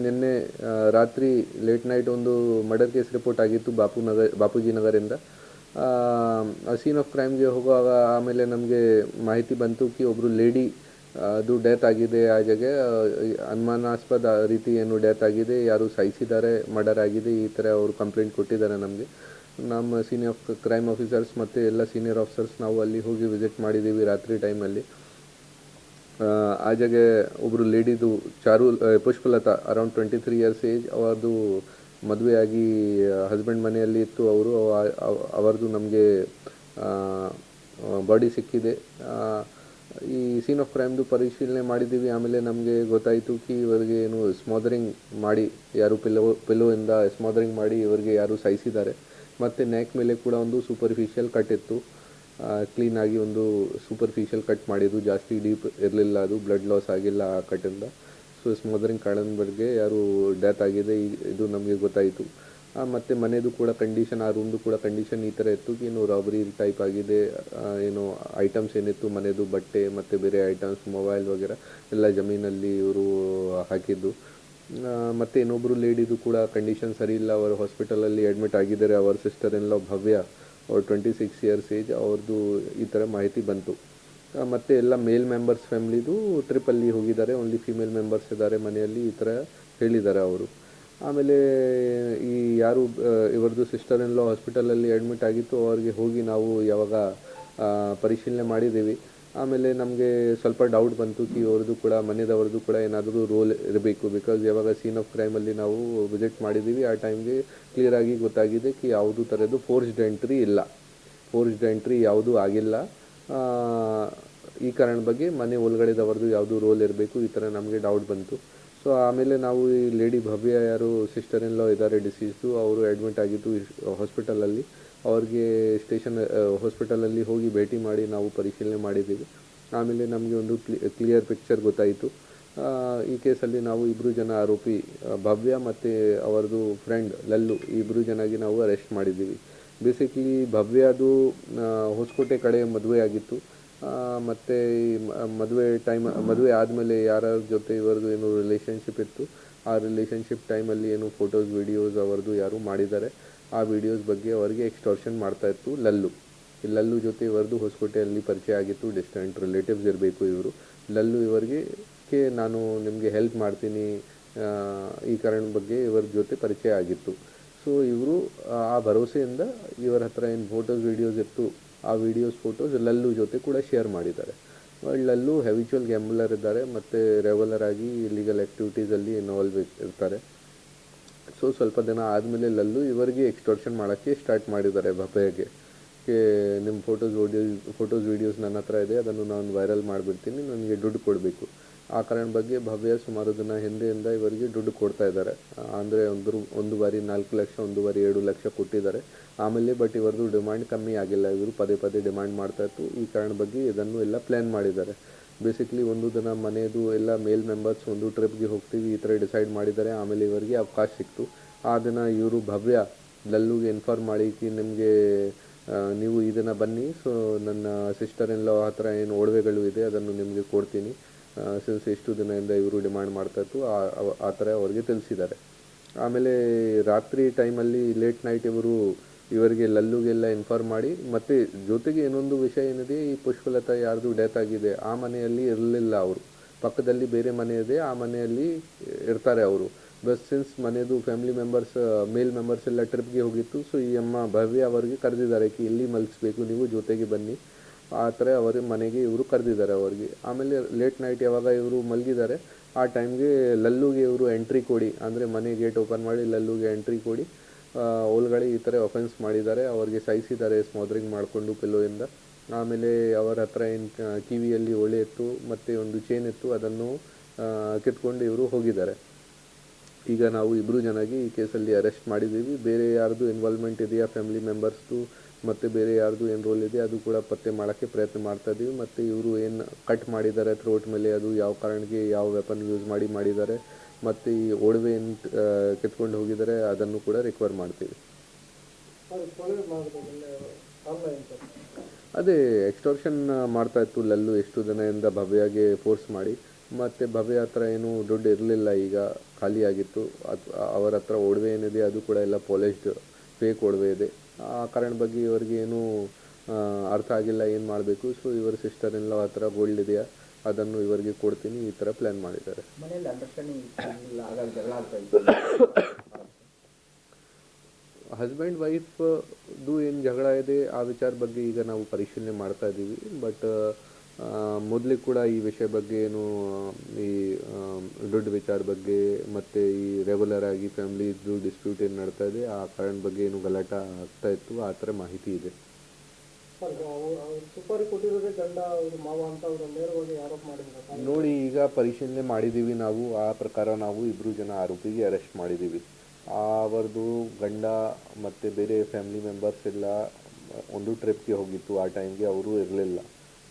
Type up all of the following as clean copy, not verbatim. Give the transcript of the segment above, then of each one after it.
ನಿನ್ನೆ ರಾತ್ರಿ late night ಒಂದು ಮರ್ಡರ್ ಕೇಸ್ ರಿಪೋರ್ಟ್ ಆಗಿತ್ತು ಬಾಪೂಜಿ ನಗರಿಂದ. ಸೀನ್ ಆಫ್ ಕ್ರೈಮ್ಗೆ ಹೋಗುವಾಗ ಆಮೇಲೆ ನಮಗೆ ಮಾಹಿತಿ ಬಂತು ಕಿ ಒಬ್ಬರು ಲೇಡಿ ಅದು ಡೆತ್ ಆಗಿದೆ. ಆ ಜಾಗ ಅನುಮಾನಾಸ್ಪದ ರೀತಿ ಏನು ಡೆತ್ ಆಗಿದೆ, ಯಾರು ಸಾಯಿಸಿದ್ದಾರೆ, ಮರ್ಡರ್ ಆಗಿದೆ, ಈ ಥರ ಅವರು ಕಂಪ್ಲೇಂಟ್ ಕೊಟ್ಟಿದ್ದಾರೆ ನಮಗೆ. ನಮ್ಮ ಸೀನಿಯರ್ ಕ್ರೈಮ್ ಆಫೀಸರ್ಸ್ ಮತ್ತು ಎಲ್ಲ ಸೀನಿಯರ್ ಆಫೀಸರ್ಸ್ ನಾವು ಅಲ್ಲಿ ಹೋಗಿ ವಿಸಿಟ್ ಮಾಡಿದ್ದೀವಿ ರಾತ್ರಿ ಟೈಮಲ್ಲಿ. ಆ ಜಾಗ ಒಬ್ಬರು ಲೇಡಿದು ಪುಷ್ಪಲತಾ ಅರೌಂಡ್ 23 ಇಯರ್ಸ್ ಏಜ್. ಅವರದು ಮದುವೆಯಾಗಿ ಹಸ್ಬೆಂಡ್ ಮನೆಯಲ್ಲಿ ಇತ್ತು. ಅವರದು ನಮಗೆ ಬಾಡಿ ಸಿಕ್ಕಿದೆ. ಈ ಸೀನ್ ಆಫ್ ಕ್ರೈಮ್ದು ಪರಿಶೀಲನೆ ಮಾಡಿದ್ದೀವಿ. ಆಮೇಲೆ ನಮಗೆ ಗೊತ್ತಾಯಿತು ಕಿ ಇವರಿಗೆ ಏನು ಸ್ಮಾದರಿಂಗ್ ಮಾಡಿ, ಯಾರು ಪಿಲ್ಲೋಯಿಂದ ಸ್ಮಾದರಿಂಗ್ ಮಾಡಿ ಇವರಿಗೆ ಯಾರು ಸಾಯಿಸಿದ್ದಾರೆ. ಮತ್ತು ನೆಕ್ ಮೇಲೆ ಕೂಡ ಒಂದು ಸೂಪರ್ಫಿಷಿಯಲ್ ಕಟ್ ಇತ್ತು. ಕ್ಲೀನಾಗಿ ಒಂದು ಸೂಪರ್ಫಿಷಿಯಲ್ ಕಟ್ ಮಾಡಿದ್ದು, ಜಾಸ್ತಿ ಡೀಪ್ ಇರಲಿಲ್ಲ. ಅದು ಬ್ಲಡ್ ಲಾಸ್ ಆಗಿಲ್ಲ ಆ ಕಟ್ಟಿಂದ. ಸೊ ಸ್ಮಾದರಿಂಗ್ ಕಾರಣದ ಬಗ್ಗೆ ಯಾರು ಡೆತ್ ಆಗಿದೆ ಇದು ನಮಗೆ ಗೊತ್ತಾಯಿತು. ಮತ್ತು ಮನೆಯದು ಕೂಡ ಕಂಡೀಷನ್, ಆ ರೂಮ್ದು ಕೂಡ ಕಂಡೀಷನ್ ಈ ಥರ ಇತ್ತು ಏನು ರಾಬರಿ ಟೈಪ್ ಆಗಿದೆ. ಏನು ಐಟಮ್ಸ್ ಏನಿತ್ತು ಮನೆಯದು, ಬಟ್ಟೆ ಮತ್ತು ಬೇರೆ ಐಟಮ್ಸ್, ಮೊಬೈಲ್ ವಗೇರೆ ಎಲ್ಲ ಜಮೀನಲ್ಲಿ ಇವರು ಹಾಕಿದ್ದು. ಮತ್ತು ಇನ್ನೊಬ್ಬರು ಲೇಡಿದು ಕೂಡ ಕಂಡೀಷನ್ ಸರಿ ಇಲ್ಲ. ಅವರು ಹಾಸ್ಪಿಟಲಲ್ಲಿ ಅಡ್ಮಿಟ್ ಆಗಿದ್ದಾರೆ. ಅವರ ಸಿಸ್ಟರ್ ಇನ್ ಲಾ ಭವ್ಯ, ಅವ್ರು 26 ಇಯರ್ಸ್ ಏಜ್. ಅವ್ರದ್ದು ಈ ಥರ ಮಾಹಿತಿ ಬಂತು. ಮತ್ತು ಎಲ್ಲ ಮೇಲ್ ಮೆಂಬರ್ಸ್ ಫ್ಯಾಮ್ಲಿದು ಟ್ರಿಪ್ಪಲ್ಲಿ ಹೋಗಿದ್ದಾರೆ, ಓನ್ಲಿ ಫೀಮೇಲ್ ಮೆಂಬರ್ಸ್ ಇದ್ದಾರೆ ಮನೆಯಲ್ಲಿ, ಈ ಥರ ಹೇಳಿದ್ದಾರೆ ಅವರು. ಆಮೇಲೆ ಈ ಯಾರು ಇವರದು ಸಿಸ್ಟರ್ ಇನ್ ಲಾ ಹಾಸ್ಪಿಟಲಲ್ಲಿ ಅಡ್ಮಿಟ್ ಆಗಿತ್ತು, ಅವ್ರಿಗೆ ಹೋಗಿ ನಾವು ಯಾವಾಗ ಪರಿಶೀಲನೆ ಮಾಡಿದ್ದೀವಿ. ಆಮೇಲೆ ನಮಗೆ ಸ್ವಲ್ಪ ಡೌಟ್ ಬಂತು ಕಿ ಅವ್ರದ್ದು ಕೂಡ ಮನೆಯದವ್ರದ್ದು ಕೂಡ ಏನಾದರೂ ರೋಲ್ ಇರಬೇಕು. ಬಿಕಾಸ್ ಯಾವಾಗ ಸೀನ್ ಆಫ್ ಕ್ರೈಮಲ್ಲಿ ನಾವು ವಿಸಿಟ್ ಮಾಡಿದ್ದೀವಿ ಆ ಟೈಮ್ಗೆ ಕ್ಲಿಯರಾಗಿ ಗೊತ್ತಾಗಿದೆ ಕಿ ಯಾವುದೂ ಥರದ್ದು ಫೋರ್ಸ್ಡ್ ಎಂಟ್ರಿ ಯಾವುದೂ ಆಗಿಲ್ಲ. ಈ ಕಾರಣ ಬಗ್ಗೆ ಮನೆ ಒಳಗಡೆದವ್ರದ್ದು ಯಾವುದು ರೋಲ್ ಇರಬೇಕು, ಈ ಥರ ನಮಗೆ ಡೌಟ್ ಬಂತು. ಸೊ ಆಮೇಲೆ ನಾವು ಈ ಲೇಡಿ ಭವ್ಯ ಯಾರು ಸಿಸ್ಟರ್ ಇನ್ ಲಾ ಇದ್ದಾರೆ ಡಿಸೀಸ್ದು, ಅವರು ಅಡ್ಮಿಟ್ ಆಗಿದ್ದು ಹಾಸ್ಪಿಟಲಲ್ಲಿ. ಅವ್ರಿಗೆ ಹಾಸ್ಪಿಟಲಲ್ಲಿ ಹೋಗಿ ಭೇಟಿ ಮಾಡಿ ನಾವು ಪರಿಶೀಲನೆ ಮಾಡಿದ್ದೀವಿ. ಆಮೇಲೆ ನಮಗೆ ಒಂದು ಕ್ಲಿಯರ್ ಪಿಕ್ಚರ್ ಗೊತ್ತಾಯಿತು. ಈ ಕೇಸಲ್ಲಿ ನಾವು ಇಬ್ಬರು ಜನ ಆರೋಪಿ, ಭವ್ಯ ಮತ್ತು ಅವರದು ಫ್ರೆಂಡ್ ಲಲ್ಲು, ಇಬ್ಬರು ಜನಾಗಿ ನಾವು ಅರೆಸ್ಟ್ ಮಾಡಿದ್ದೀವಿ. ಬೇಸಿಕ್ಲಿ ಭವ್ಯದು ಹೊಸಕೋಟೆ ಕಡೆ ಮದುವೆ ಆಗಿತ್ತು. ಮತ್ತು ಈ ಮದುವೆ ಆದಮೇಲೆ ಯಾರ ಜೊತೆ ಇವರದು ಏನು ರಿಲೇಷನ್ಶಿಪ್ ಇತ್ತು, ಆ ರಿಲೇಷನ್ಶಿಪ್ ಟೈಮಲ್ಲಿ ಏನು ಫೋಟೋಸ್ ವೀಡಿಯೋಸ್ ಅವರದು ಯಾರು ಮಾಡಿದ್ದಾರೆ, ಆ ವಿಡಿಯೋಸ್ ಬಗ್ಗೆ ಅವರಿಗೆ ಎಕ್ಸ್ಟಾರ್ಷನ್ ಮಾಡ್ತಾಯಿತ್ತು ಲಲ್ಲು. ಈ ಲಲ್ಲು ಜೊತೆ ಇವರದು ಹೊಸಕೋಟೆಯಲ್ಲಿ ಪರಿಚಯ ಆಗಿತ್ತು. ಡಿಸ್ಟೆಂಟ್ ರಿಲೇಟಿವ್ಸ್ ಇರಬೇಕು ಇವರು. ಲಲ್ಲು ಇವರಿಗೆ ನಾನು ನಿಮಗೆ ಹೆಲ್ಪ್ ಮಾಡ್ತೀನಿ, ಈ ಕಾರಣ ಬಗ್ಗೆ ಇವರ ಜೊತೆ ಪರಿಚಯ ಆಗಿತ್ತು. ಸೊ ಇವರು ಆ ಭರವಸೆಯಿಂದ ಇವರ ಹತ್ರ ಏನು ಫೋಟೋಸ್ ವೀಡಿಯೋಸ್ ಇತ್ತು, ಆ ಫೋಟೋಸ್ ಲಲ್ಲು ಜೊತೆ ಕೂಡ ಶೇರ್ ಮಾಡಿದ್ದಾರೆ. ಲಲ್ಲು ಹ್ಯಾಬಿಚುವಲ್ ಗ್ಯಾಂಬ್ಲರ್ ಇದ್ದಾರೆ ಮತ್ತು ರೆಗ್ಯುಲರ್ ಆಗಿ ಇಲ್ಲಿಗಲ್ ಆ್ಯಕ್ಟಿವಿಟೀಸಲ್ಲಿ ಇನ್ವಾಲ್ವ್ ಇರ್ತಾರೆ. ಸೊ ಸ್ವಲ್ಪ ದಿನ ಆದಮೇಲೆ ಲಲ್ಲು ಇವರಿಗೆ ಎಕ್ಸ್ಟಾರ್ಷನ್ ಮಾಡೋಕ್ಕೆ ಸ್ಟಾರ್ಟ್ ಮಾಡಿದ್ದಾರೆ ಭವ್ಯಗೆ. ನಿಮ್ಮ ಫೋಟೋಸ್ ವೀಡಿಯೋಸ್ ನನ್ನ ಹತ್ರ ಇದೆ, ಅದನ್ನು ನಾನು ವೈರಲ್ ಮಾಡಿಬಿಡ್ತೀನಿ, ನನಗೆ ದುಡ್ಡು ಕೊಡಬೇಕು. ಆ ಕಾರಣ ಬಗ್ಗೆ ಭವ್ಯ ಸುಮಾರು ದಿನ ಹಿಂದೆಯಿಂದ ಇವರಿಗೆ ದುಡ್ಡು ಕೊಡ್ತಾ ಇದ್ದಾರೆ. ಅಂದರೆ ಒಂದು ಬಾರಿ 4 ಲಕ್ಷ, ಒಂದು ಬಾರಿ 7 ಲಕ್ಷ ಕೊಟ್ಟಿದ್ದಾರೆ. ಆಮೇಲೆ ಬಟ್ ಇವರದು ಡಿಮ್ಯಾಂಡ್ ಕಮ್ಮಿ ಆಗಿಲ್ಲ, ಇವರು ಪದೇ ಡಿಮ್ಯಾಂಡ್ ಮಾಡ್ತಾಯಿತ್ತು. ಈ ಕಾರಣ ಬಗ್ಗೆ ಇದನ್ನು ಎಲ್ಲ ಪ್ಲ್ಯಾನ್ ಮಾಡಿದ್ದಾರೆ. ಬೇಸಿಕ್ಲಿ ಒಂದು ದಿನ ಮನೆಯದು ಎಲ್ಲ ಮೇಲ್ ಮೆಂಬರ್ಸ್ ಒಂದು ಟ್ರಿಪ್ಗೆ ಹೋಗ್ತೀವಿ ಈ ಥರ ಡಿಸೈಡ್ ಮಾಡಿದ್ದಾರೆ. ಆಮೇಲೆ ಇವರಿಗೆ ಅವಕಾಶ ಸಿಕ್ತು. ಆ ದಿನ ಇವರು ಭವ್ಯ ಲಲ್ಲುಗೆ ಇನ್ಫಾರ್ಮ್ ಮಾಡಿ ಕಿ ನಿಮಗೆ ನೀವು ಈ ದಿನ ಬನ್ನಿ, ಸೊ ನನ್ನ ಸಿಸ್ಟರ್ ಇನ್ ಲಾ ಹತ್ರ ಏನು ಒಡವೆಗಳು ಇದೆ ಅದನ್ನು ನಿಮಗೆ ಕೊಡ್ತೀನಿ, ಸಿನ್ಸ್ ಎಷ್ಟು ದಿನದಿಂದ ಇವರು ಡಿಮ್ಯಾಂಡ್ ಮಾಡ್ತಾಯಿತ್ತು, ಆ ಥರ ಅವ್ರಿಗೆ ತಿಳಿಸಿದ್ದಾರೆ. ಆಮೇಲೆ ರಾತ್ರಿ ಟೈಮಲ್ಲಿ ಲೇಟ್ ನೈಟ್ ಇವರಿಗೆ ಲಲ್ಲುಗೆಲ್ಲ ಇನ್ಫಾರ್ಮ್ ಮಾಡಿ, ಮತ್ತು ಜೊತೆಗೆ ಇನ್ನೊಂದು ವಿಷಯ ಏನಿದೆ, ಈ ಪುಷ್ಪಲತಾ ಯಾರ್ದು ಡೆತ್ ಆಗಿದೆ ಆ ಮನೆಯಲ್ಲಿ ಇರಲಿಲ್ಲ ಅವರು. ಪಕ್ಕದಲ್ಲಿ ಬೇರೆ ಮನೆ ಇದೆ, ಆ ಮನೆಯಲ್ಲಿ ಇರ್ತಾರೆ ಅವರು. ಬಸ್ ಸಿನ್ಸ್ ಮನೆಯದು ಫ್ಯಾಮಿಲಿ ಮೆಂಬರ್ಸ್, ಮೇಲ್ ಮೆಂಬರ್ಸ್ ಎಲ್ಲ ಟ್ರಿಪ್ಗೆ ಹೋಗಿತ್ತು. ಸೊ ಈ ಅಮ್ಮ ಭವ್ಯ ಅವರಿಗೆ ಕರೆದಿದ್ದಾರೆ ಕಿ ಇಲ್ಲಿ ಮಲಗಿಸ್ಬೇಕು, ನೀವು ಜೊತೆಗೆ ಬನ್ನಿ, ಆ ಥರ ಅವರ ಮನೆಗೆ ಇವರು ಕರೆದಿದ್ದಾರೆ ಅವ್ರಿಗೆ. ಆಮೇಲೆ ಲೇಟ್ ನೈಟ್ ಯಾವಾಗ ಇವರು ಮಲಗಿದ್ದಾರೆ ಆ ಟೈಮ್ಗೆ ಲಲ್ಲುಗೆ ಇವರು ಎಂಟ್ರಿ ಕೊಡಿ, ಅಂದರೆ ಮನೆ ಗೇಟ್ ಓಪನ್ ಮಾಡಿ ಲಲ್ಲುಗೆ ಎಂಟ್ರಿ ಕೊಡಿ, ಒಳಗಡೆ ಈ ಥರ ಅಫೆನ್ಸ್ ಮಾಡಿದ್ದಾರೆ, ಅವ್ರಿಗೆ ಸಾಯಿಸಿದ್ದಾರೆ ಸ್ಮಾದರಿಂಗ್ ಮಾಡಿಕೊಂಡು ಪಿಲ್ಲೋಯಿಂದ. ಆಮೇಲೆ ಅವರ ಹತ್ರ ಏನು ಕಿವಿಯಲ್ಲಿ ಒಳೆ ಇತ್ತು ಮತ್ತು ಒಂದು ಚೇನ್ ಇತ್ತು, ಅದನ್ನು ಕಿತ್ಕೊಂಡು ಇವರು ಹೋಗಿದ್ದಾರೆ. ಈಗ ನಾವು ಇಬ್ಬರು ಜನಾಗಿ ಈ ಕೇಸಲ್ಲಿ ಅರೆಸ್ಟ್ ಮಾಡಿದ್ದೀವಿ. ಬೇರೆ ಯಾರ್ದು ಇನ್ವಾಲ್ವ್ಮೆಂಟ್ ಇದೆಯಾ ಫ್ಯಾಮಿಲಿ ಮೆಂಬರ್ಸ್ದು ಮತ್ತು ಬೇರೆ ಯಾರ್ದು ಏನು ರೋಲ್ ಇದೆ ಅದು ಕೂಡ ಪತ್ತೆ ಮಾಡೋಕ್ಕೆ ಪ್ರಯತ್ನ ಮಾಡ್ತಾಯಿದ್ದೀವಿ. ಮತ್ತು ಇವರು ಏನು ಕಟ್ ಮಾಡಿದ್ದಾರೆ ಥ್ರೋಟ್ ಮೇಲೆ, ಅದು ಯಾವ ಕಾರಣಕ್ಕೆ ಯಾವ ವೆಪನ್ ಯೂಸ್ ಮಾಡಿದ್ದಾರೆ, ಮತ್ತು ಈ ಒಡವೆ ಏನು ಕಿತ್ಕೊಂಡು ಹೋಗಿದ್ದಾರೆ ಅದನ್ನು ಕೂಡ ರಿಕವರ್ ಮಾಡ್ತೀವಿ. ಅದೇ ಎಕ್ಸ್ಟಾರ್ಷನ್ ಮಾಡ್ತಾಯಿತ್ತು ಲಲ್ಲು ಎಷ್ಟು ದಿನದಿಂದ ಭವ್ಯಗೆ ಫೋರ್ಸ್ ಮಾಡಿ. ಮತ್ತು ಭವ್ಯ ಹತ್ರ ಏನೂ ದುಡ್ಡು ಇರಲಿಲ್ಲ, ಈಗ ಖಾಲಿಯಾಗಿತ್ತು. ಅವರ ಹತ್ರ ಒಡವೆ ಏನಿದೆ ಅದು ಕೂಡ ಎಲ್ಲ ಪಾಲಿಶ್ಡ್ ಫೇಕ್ ಒಡವೆ ಇದೆ. ಆ ಕಾರಣ ಬಗ್ಗೆ ಇವರಿಗೆ ಏನೂ ಅರ್ಥ ಆಗಿಲ್ಲ ಏನು ಮಾಡಬೇಕು. ಸೊ ಇವರ ಸಿಸ್ಟರ್ ಇನ್ ಲಾ ಹತ್ರ ಗೋಲ್ಡ್ ಇದೆಯಾ ಅದನ್ನು ಇವರಿಗೆ ಕೊಡ್ತೀನಿ, ಈ ಥರ ಪ್ಲ್ಯಾನ್ ಮಾಡಿದ್ದಾರೆ. ಮನೆಯಲ್ಲಿ ಅಂಡರ್ಸ್ಟ್ಯಾಂಡಿಂಗ್ ಇಲ್ಲ, ಹಾಗಾಗಿ ಜಗಳ ಆಗ್ತಾ ಹಸ್ಬೆಂಡ್ ವೈಫ್ದು ಏನು ಜಗಳ ಇದೆ ಆ ವಿಚಾರ ಬಗ್ಗೆ ಈಗ ನಾವು ಪರಿಶೀಲನೆ ಮಾಡ್ತಾ ಇದ್ದೀವಿ. ಬಟ್ ಮೊದಲಿಗೆ ಕೂಡ ಈ ವಿಷಯ ಬಗ್ಗೆ ಏನು ಈ ದುಡ್ಡು ವಿಚಾರ ಬಗ್ಗೆ ಮತ್ತು ಈ ರೆಗ್ಯುಲರ್ ಆಗಿ ಫ್ಯಾಮಿಲಿದು ಡಿಸ್ಪ್ಯೂಟ್ ಏನು ನಡ್ತಾ ಇದೆ ಆ ಕಾರಣ ಬಗ್ಗೆ ಏನು ಗಲಾಟ ಆಗ್ತಾ ಇತ್ತು, ಆ ಥರ ಮಾಹಿತಿ ಇದೆ. ಸುಪಾರಿ ಕೊಟ್ಟಿರೋದೇ ಗಂಡ ಅವರು ಮಾವ ಅಂತ ಅವರು ನೇರವಾಗಿ ಆರೋಪ ಮಾಡಿದ್ದಾರೆ. ನೋಡಿ, ಈಗ ಪರಿಶೀಲನೆ ಮಾಡಿದ್ದೀವಿ ನಾವು. ಆ ಪ್ರಕಾರ ನಾವು 2 ಜನ ಆರೋಪಿಗೆ ಅರೆಸ್ಟ್ ಮಾಡಿದ್ದೀವಿ. ಅವರದು ಗಂಡ ಮತ್ತು ಬೇರೆ ಫ್ಯಾಮಿಲಿ ಮೆಂಬರ್ಸ್ ಎಲ್ಲ ಒಂದು ಟ್ರಿಪ್ಗೆ ಹೋಗಿತ್ತು. ಆ ಟೈಮ್ಗೆ ಅವರು ಇರಲಿಲ್ಲ.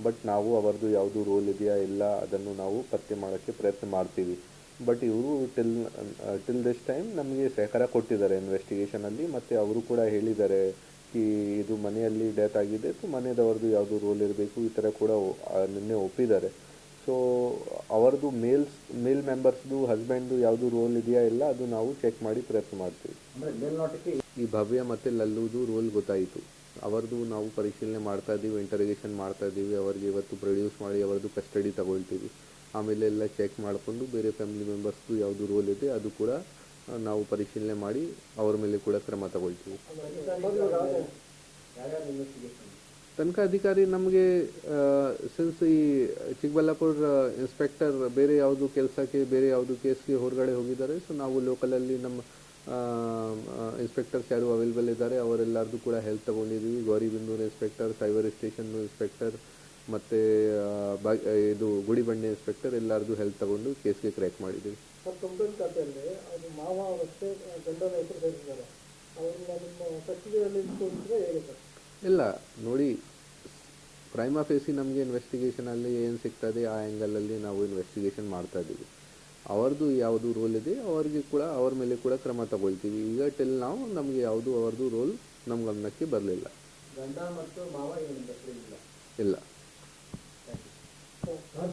ಬಟ್ ನಾವು ಅವರದು ಯಾವುದು ರೋಲ್ ಇದೆಯಾ ಇಲ್ಲ ಅದನ್ನು ನಾವು ಪತ್ತೆ ಮಾಡೋಕ್ಕೆ ಪ್ರಯತ್ನ ಮಾಡ್ತೀವಿ. ಬಟ್ ಇವರು ಟಿಲ್ ದಿಸ್ ಟೈಮ್ ನಮಗೆ ಸಹಕಾರ ಕೊಟ್ಟಿದ್ದಾರೆ ಇನ್ವೆಸ್ಟಿಗೇಷನಲ್ಲಿ. ಮತ್ತು ಅವರು ಕೂಡ ಹೇಳಿದ್ದಾರೆ ಇದು ಮನೆಯಲ್ಲಿ ಡೆತ್ ಆಗಿದೆ, ಮನೆಯದವ್ರದ್ದು ಯಾವುದು ರೋಲ್ ಇರಬೇಕು ಈ ಥರ ಕೂಡ ನಿನ್ನೆ ಒಪ್ಪಿದ್ದಾರೆ. ಸೊ ಅವರದು ಮೇಲ್ ಮೆಂಬರ್ಸ್ದು ಹಸ್ಬೆಂಡ್ದು ಯಾವುದು ರೋಲ್ ಇದೆಯಾ ಇಲ್ಲ ಅದು ನಾವು ಚೆಕ್ ಮಾಡಿ ಪ್ರಯತ್ನ ಮಾಡ್ತೀವಿ. ಈ ಭವ್ಯ ಮತ್ತು ಲಲ್ಲುದು ರೋಲ್ ಗೊತ್ತಾಯಿತು. ಅವರದು ನಾವು ಪರಿಶೀಲನೆ ಮಾಡ್ತಾ ಇದ್ದೀವಿ, ಇಂಟರೋಗೇಷನ್ ಮಾಡ್ತಾ ಇದ್ದೀವಿ. ಅವರಿಗೆ ಇವತ್ತು ಪ್ರೊಡ್ಯೂಸ್ ಮಾಡಿ ಅವರದು ಕಸ್ಟಡಿ ತಗೊಳ್ತೀವಿ. ಆಮೇಲೆ ಎಲ್ಲ ಚೆಕ್ ಮಾಡಿಕೊಂಡು ಬೇರೆ ಫ್ಯಾಮಿಲಿ ಮೆಂಬರ್ಸ್ದು ಯಾವುದು ರೋಲ್ ಇದೆ ಅದು ಕೂಡ ನಾವು ಪರಿಶೀಲನೆ ಮಾಡಿ ಅವ್ರ ಮೇಲೆ ಕೂಡ ಕ್ರಮ ತಗೊಳ್ತೀವಿ. ತನಿಖಾ ಅಧಿಕಾರಿ ನಮಗೆ ಸಿನ್ಸ್ ಈ ಚಿಕ್ಕಬಳ್ಳಾಪುರ ಇನ್ಸ್ಪೆಕ್ಟರ್ ಬೇರೆ ಯಾವುದು ಕೆಲಸಕ್ಕೆ ಬೇರೆ ಯಾವುದು ಕೇಸ್ಗೆ ಹೊರಗಡೆ ಹೋಗಿದ್ದಾರೆ. ಸೊ ನಾವು ಲೋಕಲಲ್ಲಿ ನಮ್ಮ ಇನ್ಸ್ಪೆಕ್ಟರ್ಸ್ ಯಾರು ಅವೈಲೇಬಲ್ ಇದ್ದಾರೆ ಅವರೆಲ್ಲರದು ಕೂಡ ಹೆಲ್ಪ್ ತೊಗೊಂಡಿದ್ದೀವಿ. Gauribidanur inspector, cyber station inspector ಮತ್ತು ಇದು ಗುಡಿಬಂಡೆ ಇನ್ಸ್ಪೆಕ್ಟರ್ ಎಲ್ಲರದು ಹೆಲ್ಪ್ ತಗೊಂಡು ಕೇಸ್ಗೆ ಕ್ರ್ಯಾಕ್ ಮಾಡಿದ್ದೀವಿ. ಕಂಪ್ಲೇಂಟ್ ಖಾತೆಯಲ್ಲಿ ಅದು ಮಾವ ಅವರಷ್ಟೇ ಗಂಡನ ಹೆಸರು ಸೇರಿಸಿದ್ದಾರೆ. ಅವ್ರನ್ನ ನಿಮ್ಮ ಕಸ್ಟಡಿಯಲ್ಲಿ ಇಟ್ಕೊಂಡಿದ್ರೆ ಹೇಗೆ ಸರ್? ಇಲ್ಲ ನೋಡಿ, ಪ್ರೈಮಾ ಫೇಸಿ ನಮಗೆ ಇನ್ವೆಸ್ಟಿಗೇಷನಲ್ಲಿ ಏನು ಸಿಗ್ತದೆ ಆ ಆ್ಯಂಗಲಲ್ಲಿ ನಾವು ಇನ್ವೆಸ್ಟಿಗೇಷನ್ ಮಾಡ್ತಾ ಇದ್ದೀವಿ. ಅವ್ರದ್ದು ಯಾವುದು ರೋಲ್ ಇದೆ ಅವ್ರಿಗೆ ಕೂಡ ಅವ್ರ ಮೇಲೆ ಕೂಡ ಕ್ರಮ ತಗೊಳ್ತೀವಿ. ಈಗ ಟಿಲ್ ನಾವು ನಮಗೆ ಯಾವುದು ಅವ್ರದ್ದು ರೋಲ್ ನಮ್ಮ ಗಮನಕ್ಕೆ ಬರಲಿಲ್ಲ. ಗಂಡ ಮತ್ತು ಮಾವ ಏನು ಇಲ್ಲ. ಇಲ್ಲ.